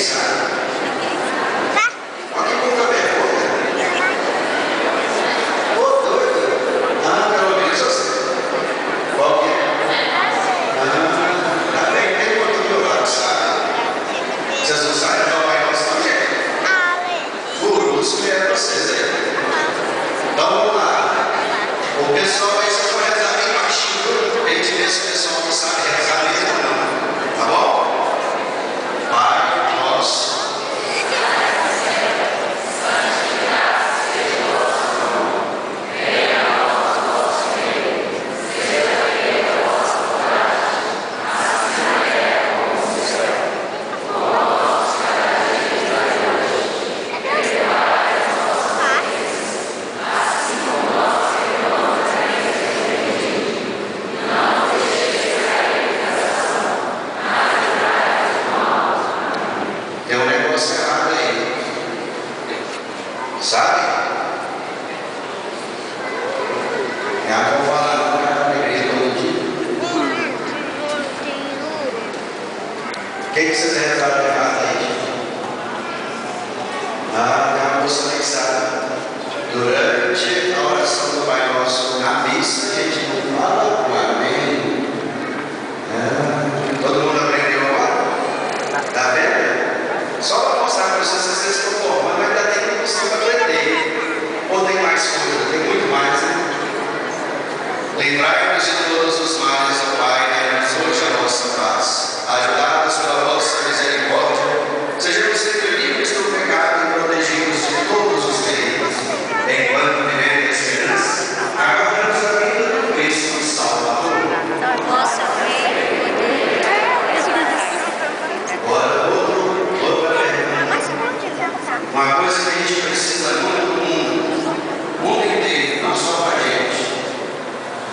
sabe? Olha que pouca vergonha. Ô, doido. Ah, pelo menos eu sei. Qual que é? Tá bem, tem outro do meu lado, sabe? Vocês não sabem, não vai nosso não, gente? Por isso que é vocês aí. Então vamos lá. O pessoal aí só vai rezar bem baixinho, porque a gente vê se o pessoal não sabe rezar mesmo ou não. Tá bom? Pai nosso. Tem um negócio errado aí. Sabe? Minha avó falava na igreja todo dia. O que vocês rezaram errado aí? Minha moça nem sabe. Durante a oração do Pai Nosso na missa, a gente não fala o amém. Todo mundo aprendeu agora? Tá vendo? Só para mostrar para vocês estão formando, ainda tem que você aprender. Ou tem mais coisa? Tem muito mais, né? Lembrai-nos de todos os males, ó Pai, dai-nos hoje a nossa paz. Ajudados pela vossa misericórdia, sejamos sempre livres do pecado e protegidos de todos os perigos. Enquanto vivemos na esperança, aguardamos a vinda do Cristo Salvador. Nossa, uma coisa que a gente precisa muito do mundo inteiro, não só para a gente.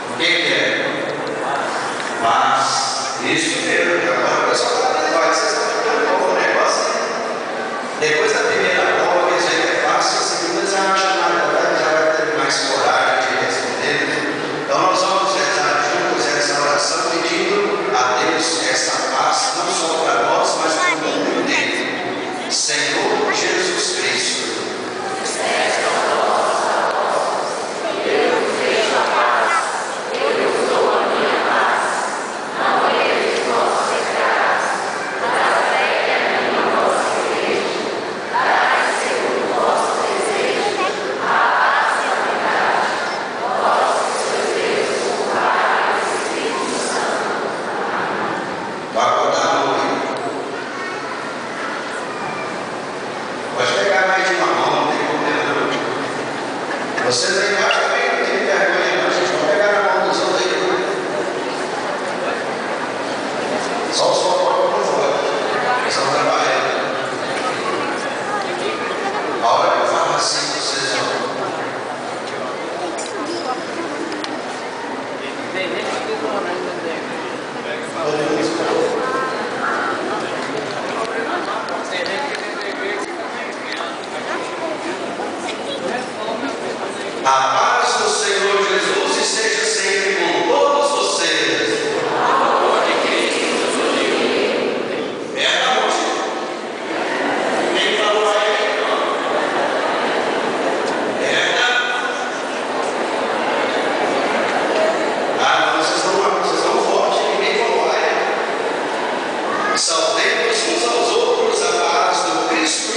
O que é? Paz. Isso mesmo. Agora o pessoal está dando paz. Vocês estão ficando um pouco negócio, né? Depois da primeira prova, que já é fácil, a segunda já acha nada, já vai ter mais coragem de responder. Então nós vamos rezar juntos essa oração, pedindo a Deus essa paz, não só para nós, mas para o mundo inteiro. Senhor Jesus Cristo, vai acordar a mão aí. Pode pegar mais de uma mão, não tem problema não. Você tem mais também, não tem vergonha não, gente. Pode pegar na mão dos outros aí. Só os focos por fora. Eles estão trabalhando. A hora que eu falo assim, vocês vão. A paz do Senhor Jesus esteja sempre com todos vocês. É a música. Quem falou aí? Não, vocês estão fortes, ninguém falou aí. Saudemos uns aos outros a paz do Cristo